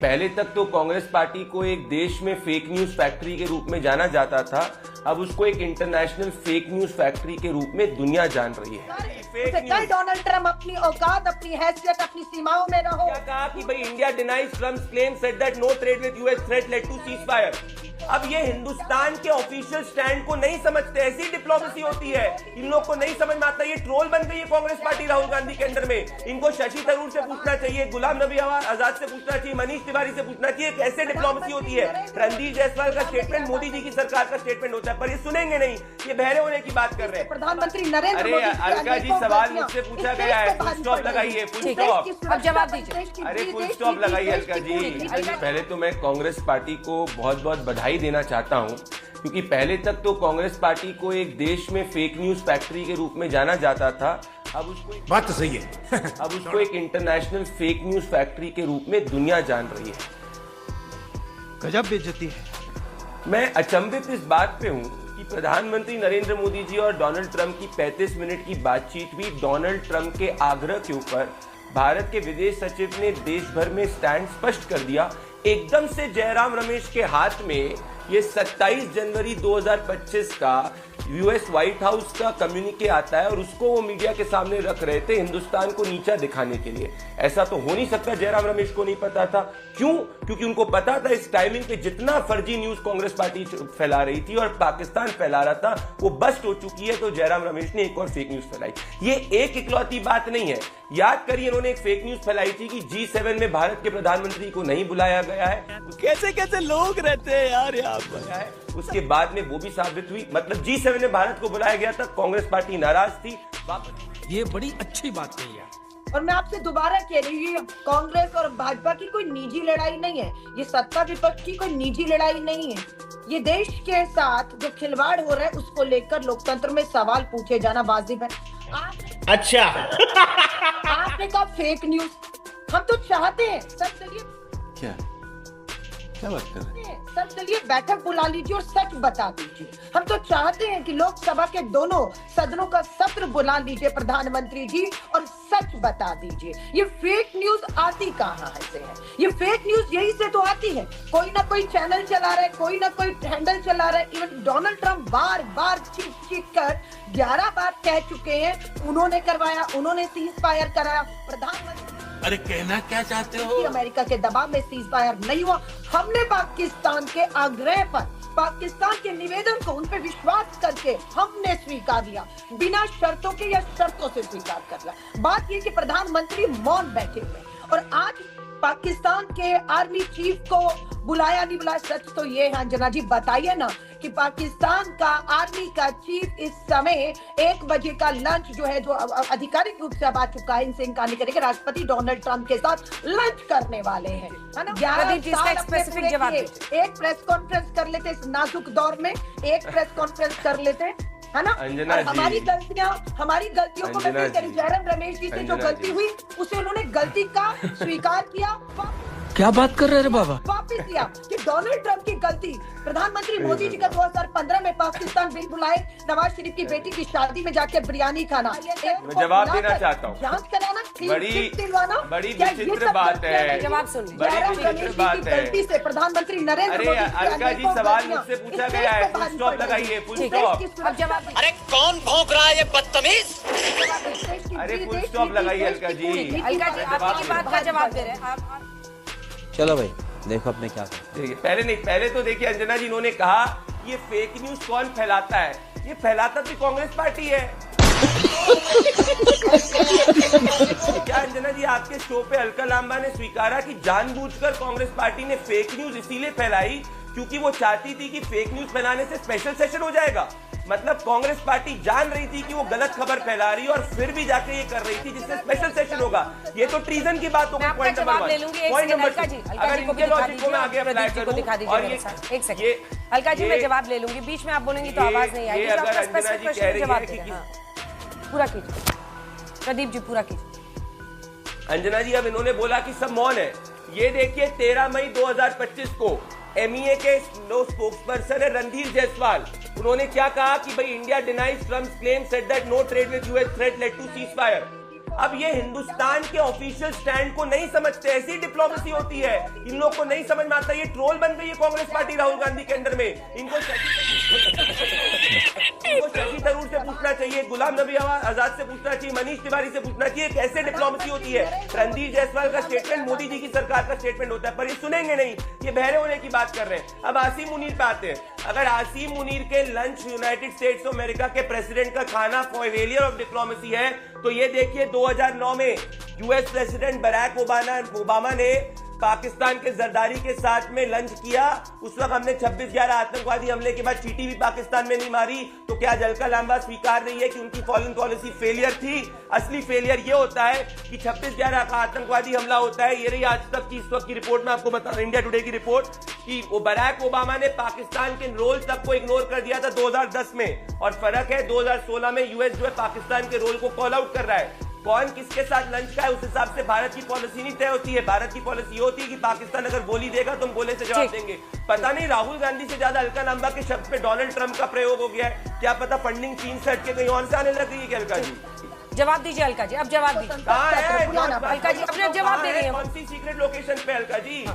पहले तक तो कांग्रेस पार्टी को एक देश में फेक न्यूज फैक्ट्री के रूप में जाना जाता था। अब उसको एक इंटरनेशनल फेक न्यूज फैक्ट्री के रूप में दुनिया जान रही है। डोनाल्ड ट्रम्प अपनी औकात, अपनी हैसियत, अपनी सीमाओं में रहो। क्या कहा कि भाई India denies Trump's claim said that no trade with US threat led to ceasefire. अब ये हिंदुस्तान के ऑफिशियल स्टैंड को नहीं समझते। ऐसी डिप्लोमेसी होती है, इन लोग को नहीं समझ में आता। ये ट्रोल बन गई है कांग्रेस पार्टी राहुल गांधी के अंडर में। इनको शशि थरूर से पूछना चाहिए, गुलाम नबी आजाद से पूछना चाहिए, मनीष तिवारी से पूछना चाहिए। कैसे डिप्लोमेसी होती है? रणधीर जायसवाल का स्टेटमेंट मोदी जी की सरकार का स्टेटमेंट होता है, पर ये सुनेंगे नहीं। ये बहरे होने की बात कर रहे हैं। प्रधानमंत्री नरेंद्र मोदी। अरे अलका जी, सवाल मुझसे पूछा गया है, फुल स्टॉप लगाइए, फुल स्टॉप। अब जवाब दीजिए। अरे फुल स्टॉप लगाइए अलका जी। पहले तो मैं कांग्रेस पार्टी को बहुत बहुत बधाई देना चाहता हूं, क्योंकि पहले तक तो कांग्रेस पार्टी को एक देश में फेक न्यूज फैक्ट्री के रूप में जाना जाता था। अब उसको बात तो सही है अब उसको एक इंटरनेशनल फेक न्यूज फैक्ट्री के रूप में दुनिया जान रही है। गजब बेइज्जती है। मैं अचंभित इस बात पे हूं कि प्रधानमंत्री नरेंद्र मोदी जी और डोनाल्ड ट्रंप की 35 मिनट की बातचीत भी डोनाल्ड ट्रंप के आग्रह के ऊपर भारत के विदेश सचिव ने देश भर में स्टैंड स्पष्ट कर दिया। एकदम से जयराम रमेश के हाथ में ये 27 जनवरी 2025 का यूएस व्हाइट हाउस का कम्युनिके आता है और उसको वो मीडिया के सामने रख रहे थे हिंदुस्तान को नीचा दिखाने के लिए। ऐसा तो हो नहीं सकता जयराम रमेश को नहीं पता था। क्यों? क्योंकि उनको पता था इस टाइमिंग पे जितना फर्जी न्यूज कांग्रेस पार्टी फैला रही थी और पाकिस्तान फैला रहा था वो बस्ट हो चुकी है, तो जयराम रमेश ने एक और फेक न्यूज फैलाई। ये एक इकलौती बात नहीं है। याद करिए, इन्होंने एक फेक न्यूज फैलाई थी कि G7 में भारत के प्रधानमंत्री को नहीं बुलाया गया है। कैसे कैसे लोग रहते हैं यार यहाँ पर। उसके बाद में वो भी साबित हुई, मतलब G7 में भारत को बुलाया गया था, कांग्रेस पार्टी नाराज थी। ये बड़ी अच्छी बात कही है। और मैं आपसे दोबारा कह रही हूँ, कांग्रेस और भाजपा की कोई निजी लड़ाई नहीं है। ये सत्ता विपक्ष की कोई निजी लड़ाई नहीं है। ये देश के साथ जो खिलवाड़ हो रहा है उसको लेकर लोकतंत्र में सवाल पूछे जाना वाजिब है। अच्छा आपने कहा फेक न्यूज, हम तो चाहते हैं सर, चलिए क्या बात कर रहे हैं? सर चलिए बैठक बुला लीजिए और सच बता दीजिए। हम तो चाहते हैं कि लोकसभा के दोनों सदनों का सत्र बुला लीजिए प्रधानमंत्री जी और सच बता दीजिए। ये फेक न्यूज आती कहाँ से है? ये फेक न्यूज यही से तो आती है। कोई ना कोई चैनल चला रहा है, कोई ना कोई हैंडल चला रहा है। इवन डोनाल्ड ट्रम्प बार बार चीख कर 11 बार कह चुके हैं उन्होंने करवाया, उन्होंने सीज फायर कराया। प्रधानमंत्री अरे कहना क्या चाहते हो? अमेरिका के दबाव में सीज फायर नहीं हुआ। हमने पाकिस्तान के आग्रह पर, पाकिस्तान के निवेदन को उन पे विश्वास करके हमने स्वीकार लिया, बिना शर्तों के या शर्तों से स्वीकार कर लिया। बात ये कि प्रधानमंत्री मौन बैठे हुए और आज पाकिस्तान के आर्मी चीफ को बुलाया नहीं बुलाया। सच तो ये है, अंजना जी बताइए ना कि पाकिस्तान का आर्मी का चीफ इस समय 1 बजे का लंच जो है, जो आधिकारिक रूप से अब आ चुका है, इनसे इनकार नहीं करेंगे, राष्ट्रपति डोनाल्ड ट्रंप के साथ लंच करने वाले हैं, है ना। 11 साल स्पेसिफिक जवाब एक प्रेस कॉन्फ्रेंस कर लेते इस नाजुक दौर में, एक प्रेस कॉन्फ्रेंस कर लेते, है ना। हमारी गलतियों को मैं जयराम रमेश जी से जो गलती हुई उसे उन्होंने गलती का स्वीकार किया। क्या बात कर रहे हैं बाबा? वापिस लिया कि डोनाल्ड ट्रंप की गलती। प्रधानमंत्री मोदी जी का 2015 में पाकिस्तान बिल बुलाए नवाज शरीफ की बेटी की शादी में जाके बिरयानी खाना। मैं जवाब देना चाहता हूँ। जांच कराना, बड़ी विचित्र बात है। जवाब सुन गलती से प्रधानमंत्री नरेंद्र मोदी। अलका जी, सवाल मुझसे पूछा गया है, फुल स्टॉप लगाइए, फुल स्टॉप। अरे कौन भौंक रहा है ये बदतमीज? अरे फुल स्टॉप लगाइए अलका जी। अलका जी आपकी बात का जवाब दे रहे हैं आप। चलो भाई देखो अपने क्या करते। पहले तो देखिए अंजना जी, इन्होंने कहा ये फेक न्यूज कौन फैलाता है? ये फैलाता भी कांग्रेस पार्टी है। क्या अंजना जी, आपके शो पे अलका लांबा ने स्वीकारा कि जानबूझकर कांग्रेस पार्टी ने फेक न्यूज इसीलिए फैलाई क्योंकि वो चाहती थी कि फेक न्यूज फैलाने से स्पेशल सेशन हो जाएगा? मतलब कांग्रेस पार्टी जान रही थी कि वो गलत खबर फैला रही है और फिर भी जाके ये कर रही थी जिससे स्पेशल सेशन होगा। ये तो ट्रीजन की बात होगी। Point number 1। पॉइंट नंबर 2, अगर इनके लॉजिक को मैं आगे अप्लाई करूं और ये एक सेकंड अलका जी मैं जवाब ले लूंगी, बीच में आप बोलेंगी तो आवाज नहीं आएगी। अगर अंजना जी कह रही है कि पूरा कीजिए प्रदीप जी, पूरा कीजिए। अंजना जी, अब इन्होंने बोला कि सब मौन है। ये देखिए 13 मई 2025 को MEA के स्पोक्सपर्सन है रणधीर जायसवाल, उन्होंने क्या कहा कि भाई India denies Trump's claim said that no trade with US threat led to ceasefire. अब ये हिंदुस्तान के ऑफिशियल स्टैंड को नहीं समझते, ऐसी डिप्लोमेसी होती है। इन लोग को नहीं समझ में आता, ये ट्रोल बन गई है कांग्रेस पार्टी राहुल गांधी के अंडर में। इनको शशि थरूर से पूछना चाहिए, गुलाम नबी आजाद से पूछना चाहिए, मनीष तिवारी से पूछना चाहिए, कैसे डिप्लोमेसी होती है। रणधीर जायसवाल का स्टेटमेंट मोदी जी की सरकार का स्टेटमेंट होता है, पर ये सुनेंगे नहीं, ये बहरे होने की बात कर रहे हैं। अब आसिम मुनीर पे आते हैं। अगर आसिम मुनीर के lunch United states of America के प्रेसिडेंट का खाना फेलियर ऑफ डिप्लोमेसी है, तो ये देखिए 2009 में यूएस प्रेसिडेंट बराक ओबामा ने पाकिस्तान के जरदारी के साथ में लंच किया। उस वक्त हमने 26/11 आतंकवादी हमले के बाद चीटी भी पाकिस्तान में नहीं मारी। तो क्या जलका लांबा स्वीकार रही है कि उनकी फॉरेन पॉलिसी फेलियर थी? असली फेलियर ये होता है कि 26/11 का आतंकवादी हमला होता है। ये रही आज तक की इस वक्त की रिपोर्ट में आपको बता रहा हूं, इंडिया टुडे की रिपोर्ट, कि बराक ओबामा ने पाकिस्तान के रोल तक को इग्नोर कर दिया था 2010 में, और फर्क है 2016 में यूएस जो है पाकिस्तान के रोल को कॉल आउट कर रहा है। कौन किसके साथ लंच का है उस हिसाब से भारत की पॉलिसी नहीं तय होती है। भारत की पॉलिसी ये होती है कि पाकिस्तान अगर गोली देगा तो हम गोले से जवाब देंगे। पता नहीं राहुल गांधी से ज्यादा अलका लांबा के शब्द पे डोनाल्ड ट्रंप का प्रयोग हो गया है। क्या पता फंडिंग चीन से हटके कहीं और से आने लग रही है क्या अलका जी? जवाब दीजिए अलका जी, अब जवाब दीजिए। कहाँ है अलका जी अपने जवाब दे रहे हैं। कौन सी सीक्रेट लोकेशन पे अलका जी?